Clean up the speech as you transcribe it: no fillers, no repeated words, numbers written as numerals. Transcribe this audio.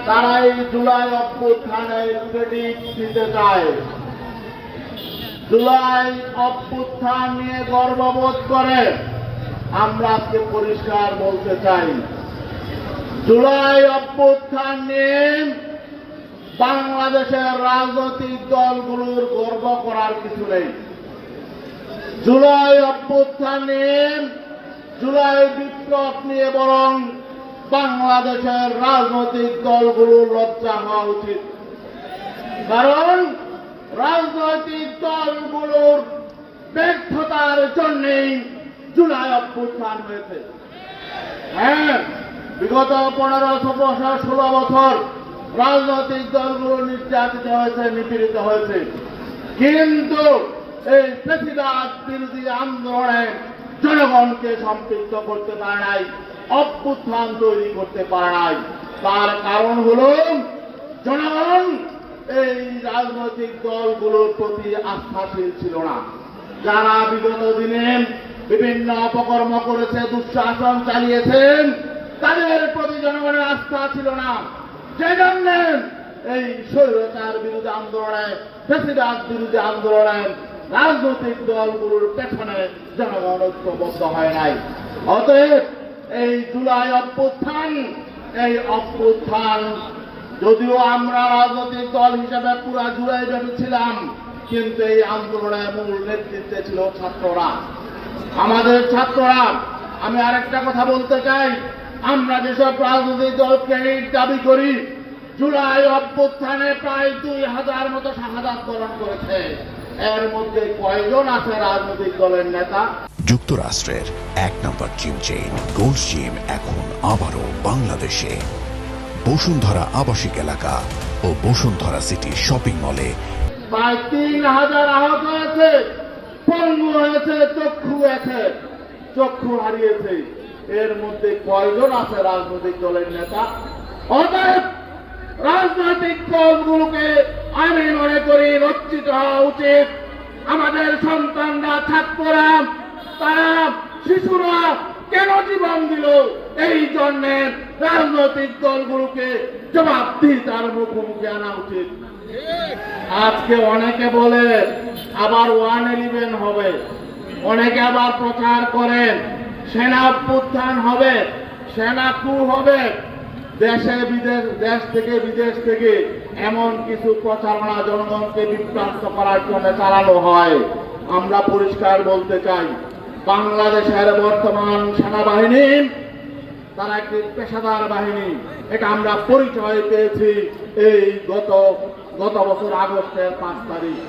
তারাই জুলাই অভ্যুত্থানের ক্রেডিট দিতে চায়। জুলাই অভ্যুত্থান নিয়ে গর্ববোধ করে আমরা আজকে পরিষ্কার বলতে চাই, জুলাই অভ্যুত্থান নিয়ে বাংলাদেশের রাজনৈতিক দলগুলোর গর্ব করার কিছু নেই। জুলাই অভ্যুত্থান নিয়ে, জুলাই বিপ্লব নিয়ে বরং বাংলাদেশের রাজনৈতিক দলগুলোর লজ্জা হওয়া উচিত। কারণ রাজনৈতিক দলগুলোর ব্যর্থতার জন্যই জুলাই অভ্যুত্থান হয়েছে। হ্যাঁ, বিগত 15-16 বছর রাজনৈতিক দলগুলো নির্যাতিত হয়েছে, নিপীড়িত হয়েছে, কিন্তু এই ফ্যাসিবাদ বিরোধী আন্দোলনে জনগণকে সম্পৃক্ত করতে পারে নাই, অভ্যুত্থান তৈরি করতে পারে নাই। তার কারণ হল জনগণ এই রাজনৈতিক দলগুলোর প্রতি আস্থাশীল ছিল না। যারা বিগত দিনে বিভিন্ন অপকর্ম করেছে, দুঃশাসন চালিয়েছেন, তাদের প্রতি জনগণের আস্থা ছিল না। সেজন্য এই স্বৈরতার বিরুদ্ধে আন্দোলনে, ফ্যাসিবাদ বিরুদ্ধে আন্দোলনে রাজনৈতিক দলগুলোর পেছনে জনগণ ঐক্যবদ্ধ হয় নাই। অতএব এই জুলাই অভ্যুত্থান, এই অভ্যুত্থান যদিও আমরা রাজনৈতিক দল হিসেবে পুরা জুলাই ছিলাম, কিন্তু এই আন্দোলনের মূল নেতৃত্বে ছিল ছাত্ররা, আমাদের ছাত্ররা। আমি আরেকটা কথা বলতে চাই, আমরা যেসব রাজনৈতিক দল ক্রেডিট দাবি করি, জুলাই অভ্যুত্থানে প্রায় 2000 মতো শাহাদাত বরণ করেছে। এর মধ্যে কয়জন আছে রাজনৈতিক দলের নেতা? যুক্তরাষ্ট্রের 1 নম্বর জিম চেইন গোল্ড জিম এখন আবারও বাংলাদেশে। বসুন্ধরা আবাসিক এলাকা ও বসুন্ধরা সিটি শপিং মলে প্রায় 3000 আহত হয়েছে, পঙ্গু হয়েছে, চক্ষু হারিয়েছে। এর মধ্যে কয়জন আছে রাজনৈতিক দলের নেতা? অতএব রাজনৈতিক দলগুলোকে আমি মনে করি লজ্জিত হওয়া উচিত। আমাদের সন্তানরা, ছাত্ররা, তারা, শিশুরা কেন জীবন দিল, এই জন্য রাজনৈতিক দলগুলোকে জবাবদিহিতার মুখোমুখি আনা উচিত। আজকে অনেকে বলে আবার 111 হবে, অনেকে আবার প্রচার করেন সেনা অভ্যুত্থান হবে, সেনা কু হবে। দেশ থেকে বিদেশ থেকে এমন কিছু প্রচারণা জনগণকে বিভ্রান্ত করার জন্য চালানো হয়। আমরা পরিষ্কার বলতে চাই, বাংলাদেশের বর্তমান সেনাবাহিনী তারা একটি পেশাদার বাহিনী। এটা আমরা পরিচয় পেয়েছি এই গত বছর আগস্টের 5 তারিখ।